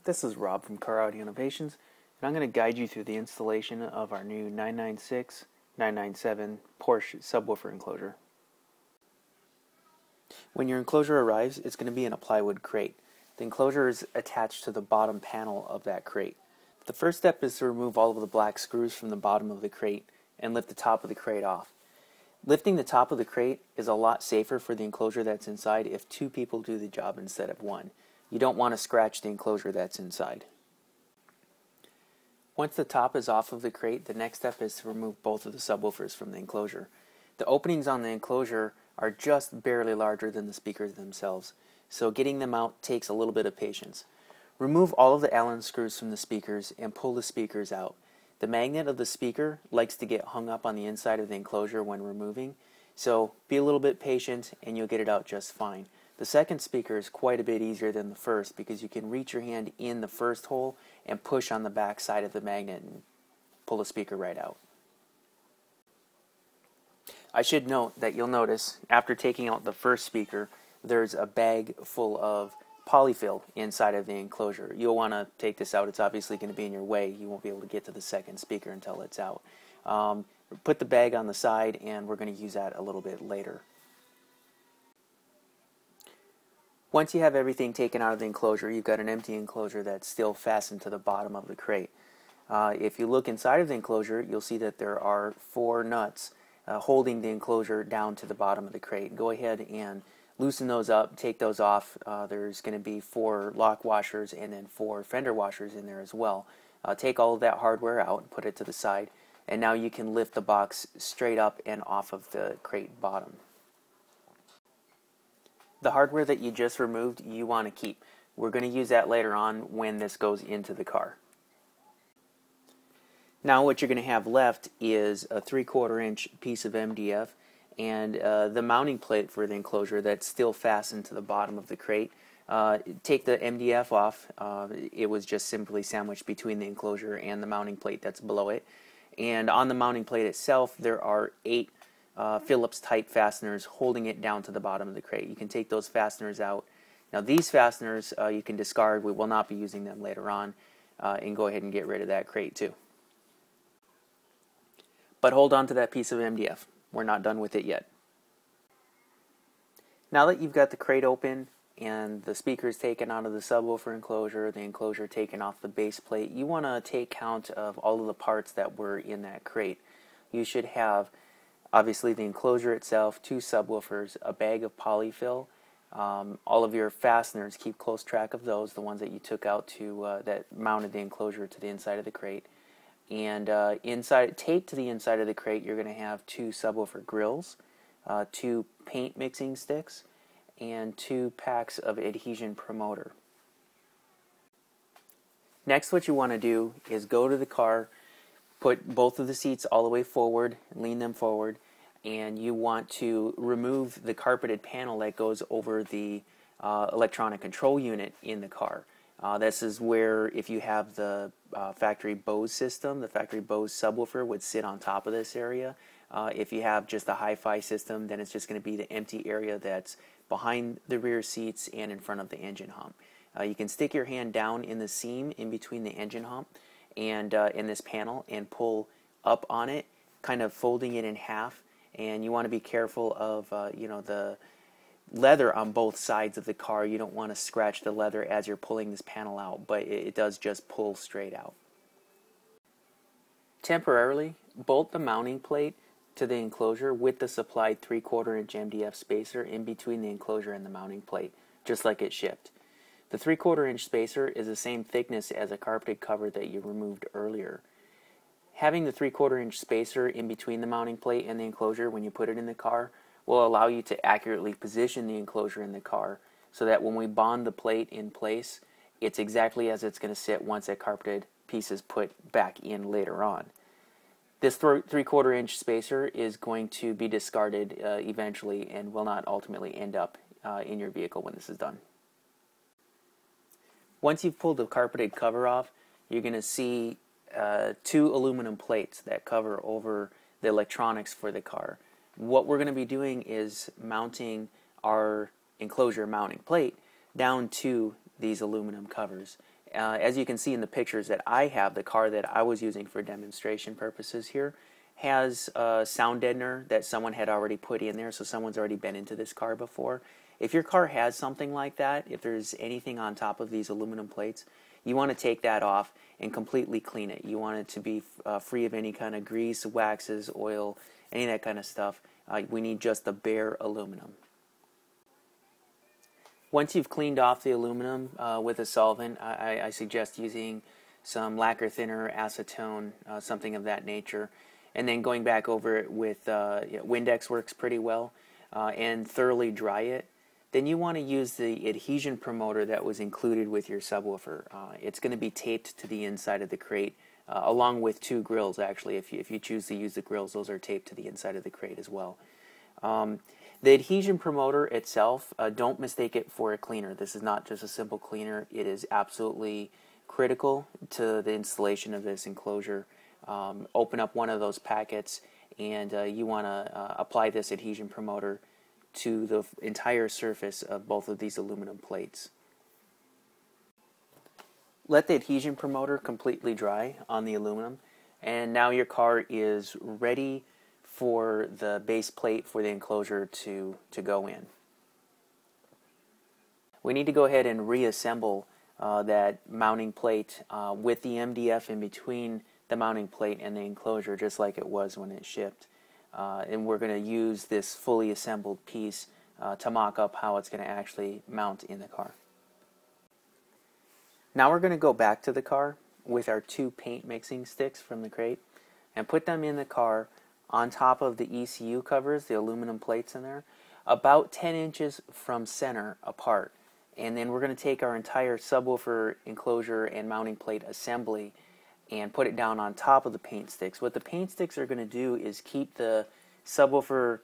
This is Rob from CAI-Store Innovations, and I'm going to guide you through the installation of our new 996-997 Porsche subwoofer enclosure. When your enclosure arrives, it's going to be in a plywood crate. The enclosure is attached to the bottom panel of that crate. The first step is to remove all of the black screws from the bottom of the crate and lift the top of the crate off. Lifting the top of the crate is a lot safer for the enclosure that's inside if two people do the job instead of one. You don't want to scratch the enclosure that's inside. Once the top is off of the crate, the next step is to remove both of the subwoofers from the enclosure. The openings on the enclosure are just barely larger than the speakers themselves, so getting them out takes a little bit of patience. Remove all of the Allen screws from the speakers and pull the speakers out. The magnet of the speaker likes to get hung up on the inside of the enclosure when removing, so be a little bit patient and you'll get it out just fine. The second speaker is quite a bit easier than the first because you can reach your hand in the first hole and push on the back side of the magnet and pull the speaker right out. I should note that you'll notice after taking out the first speaker, there's a bag full of polyfill inside of the enclosure. You'll want to take this out. It's obviously going to be in your way. You won't be able to get to the second speaker until it's out. Put the bag on the side and we're going to use that a little bit later. Once you have everything taken out of the enclosure, you've got an empty enclosure that's still fastened to the bottom of the crate. If you look inside of the enclosure, you'll see that there are 4 nuts holding the enclosure down to the bottom of the crate. Go ahead and loosen those up, take those off. There's going to be 4 lock washers and then 4 fender washers in there as well. Take all of that hardware out and put it to the side, and now you can lift the box straight up and off of the crate bottom. The hardware that you just removed, you want to keep. We're going to use that later on when this goes into the car. Now what you're going to have left is a 3/4 inch piece of MDF and the mounting plate for the enclosure that's still fastened to the bottom of the crate. Take the MDF off. It was just simply sandwiched between the enclosure and the mounting plate that's below it. And on the mounting plate itself, there are 8 Phillips type fasteners holding it down to the bottom of the crate. You can take those fasteners out. Now these fasteners you can discard. We will not be using them later on, and go ahead and get rid of that crate too. But hold on to that piece of MDF. We're not done with it yet. Now that you've got the crate open and the speakers taken out of the subwoofer enclosure, the enclosure taken off the base plate, you want to take count of all of the parts that were in that crate. You should have obviously the enclosure itself, 2 subwoofers, a bag of polyfill, all of your fasteners. Keep close track of those, the ones that you took out to that mounted the enclosure to the inside of the crate. And taped to the inside of the crate, you're going to have 2 subwoofer grills, 2 paint mixing sticks, and 2 packs of adhesion promoter. Next, what you want to do is go to the car, put both of the seats all the way forward, lean them forward, and you want to remove the carpeted panel that goes over the electronic control unit in the car. This is where, if you have the factory Bose system, the factory Bose subwoofer would sit on top of this area. If you have just a hi-fi system, then it's just going to be the empty area that's behind the rear seats and in front of the engine hump. You can stick your hand down in the seam in between the engine hump and in this panel and pull up on it, kind of folding it in half. And you want to be careful of the leather on both sides of the car. You don't want to scratch the leather as you're pulling this panel out, but it does just pull straight out. Temporarily bolt the mounting plate to the enclosure with the supplied 3/4 inch MDF spacer in between the enclosure and the mounting plate, just like it shipped. The 3/4 inch spacer is the same thickness as a carpeted cover that you removed earlier. Having the 3/4 inch spacer in between the mounting plate and the enclosure when you put it in the car will allow you to accurately position the enclosure in the car so that when we bond the plate in place, it's exactly as it's going to sit once that carpeted piece is put back in later on. This 3/4 inch spacer is going to be discarded eventually and will not ultimately end up in your vehicle when this is done. Once you've pulled the carpeted cover off, you're going to see 2 aluminum plates that cover over the electronics for the car. What we're going to be doing is mounting our enclosure mounting plate down to these aluminum covers. as you can see in the pictures that I have, the car that I was using for demonstration purposes here has a sound deadener that someone had already put in there, so someone's already been into this car before. If your car has something like that, if there's anything on top of these aluminum plates, you want to take that off and completely clean it. You want it to be free of any kind of grease, waxes, oil, any of that kind of stuff. We need just the bare aluminum. Once you've cleaned off the aluminum with a solvent, I suggest using some lacquer thinner, acetone, something of that nature, and then going back over it with Windex works pretty well, and thoroughly dry it. Then you want to use the adhesion promoter that was included with your subwoofer. It's going to be taped to the inside of the crate, along with two grills actually. If you choose to use the grills, those are taped to the inside of the crate as well. The adhesion promoter itself, don't mistake it for a cleaner. This is not just a simple cleaner. It is absolutely critical to the installation of this enclosure. Open up one of those packets and you want to apply this adhesion promoter to the entire surface of both of these aluminum plates. Let the adhesion promoter completely dry on the aluminum, and now your car is ready for the base plate for the enclosure to go in. We need to go ahead and reassemble that mounting plate with the MDF in between the mounting plate and the enclosure, just like it was when it shipped. And we're going to use this fully assembled piece to mock up how it's going to actually mount in the car. Now we're going to go back to the car with our two paint mixing sticks from the crate and put them in the car on top of the ECU covers, the aluminum plates in there, about 10 inches from center apart. And then we're going to take our entire subwoofer enclosure and mounting plate assembly and put it down on top of the paint sticks. What the paint sticks are going to do is keep the subwoofer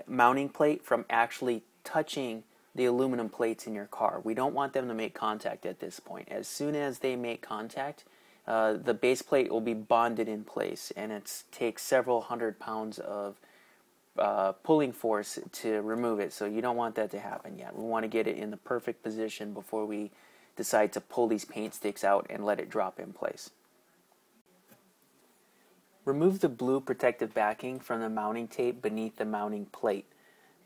mounting plate from actually touching the aluminum plates in your car. We don't want them to make contact at this point. As soon as they make contact, the base plate will be bonded in place, and it takes several hundred pounds of pulling force to remove it, so you don't want that to happen yet. We want to get it in the perfect position before we decide to pull these paint sticks out and let it drop in place. Remove the blue protective backing from the mounting tape beneath the mounting plate.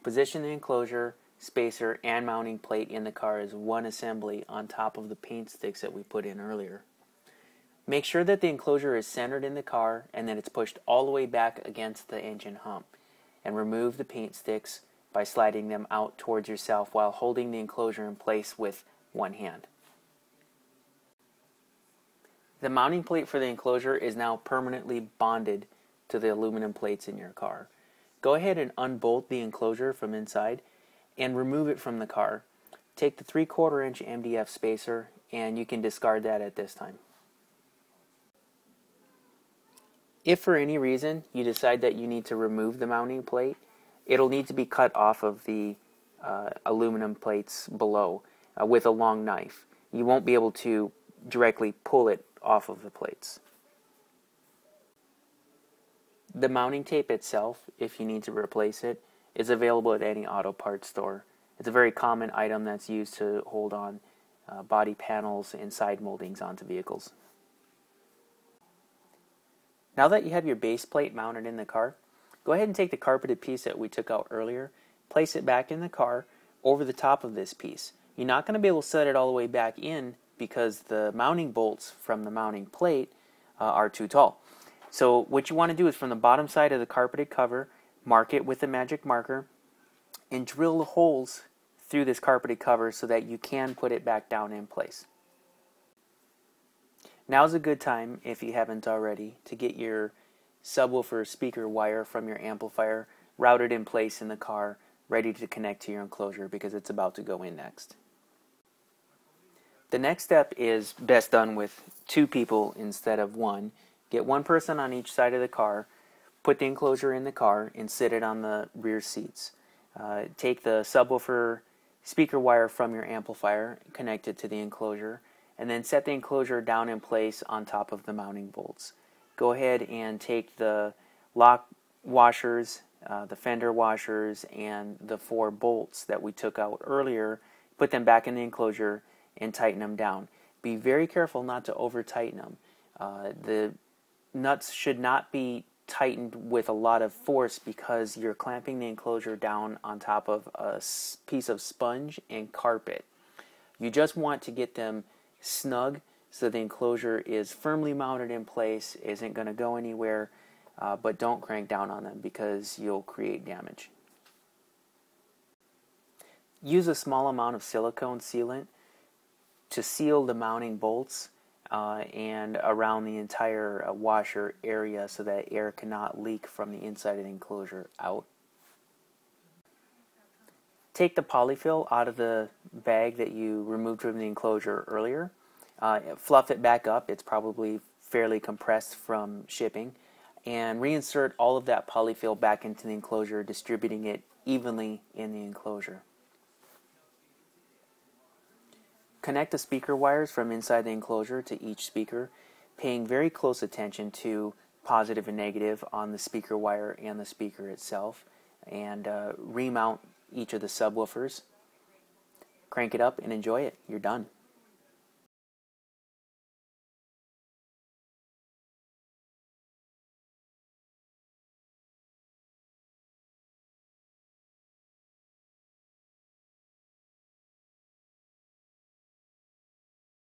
Position the enclosure, spacer, and mounting plate in the car as one assembly on top of the paint sticks that we put in earlier. Make sure that the enclosure is centered in the car and that it's pushed all the way back against the engine hump. And remove the paint sticks by sliding them out towards yourself while holding the enclosure in place with one hand. The mounting plate for the enclosure is now permanently bonded to the aluminum plates in your car. Go ahead and unbolt the enclosure from inside and remove it from the car. Take the 3/4 inch MDF spacer and you can discard that at this time. If for any reason you decide that you need to remove the mounting plate, it'll need to be cut off of the aluminum plates below with a long knife. You won't be able to directly pull it off of the plates. The mounting tape itself, if you need to replace it, is available at any auto parts store. It's a very common item that's used to hold on body panels and side moldings onto vehicles. Now that you have your base plate mounted in the car, go ahead and take the carpeted piece that we took out earlier, place it back in the car over the top of this piece. You're not going to be able to set it all the way back in because the mounting bolts from the mounting plate are too tall. So what you want to do is from the bottom side of the carpeted cover, mark it with a magic marker and drill the holes through this carpeted cover so that you can put it back down in place. Now's a good time, if you haven't already, to get your subwoofer speaker wire from your amplifier routed in place in the car, ready to connect to your enclosure because it's about to go in next. The next step is best done with two people instead of one. Get one person on each side of the car, put the enclosure in the car, and sit it on the rear seats. Take the subwoofer speaker wire from your amplifier, connect it to the enclosure, and then set the enclosure down in place on top of the mounting bolts. Go ahead and take the lock washers, the fender washers, and the 4 bolts that we took out earlier, put them back in the enclosure, and tighten them down. Be very careful not to over tighten them. The nuts should not be tightened with a lot of force because you're clamping the enclosure down on top of a piece of sponge and carpet. You just want to get them snug so the enclosure is firmly mounted in place, isn't going to go anywhere, but don't crank down on them because you'll create damage. Use a small amount of silicone sealant to seal the mounting bolts and around the entire washer area so that air cannot leak from the inside of the enclosure out. Take the polyfill out of the bag that you removed from the enclosure earlier. Fluff it back up. It's probably fairly compressed from shipping. And reinsert all of that polyfill back into the enclosure, distributing it evenly in the enclosure. Connect the speaker wires from inside the enclosure to each speaker, paying very close attention to positive and negative on the speaker wire and the speaker itself, and remount each of the subwoofers. Crank it up and enjoy it. You're done.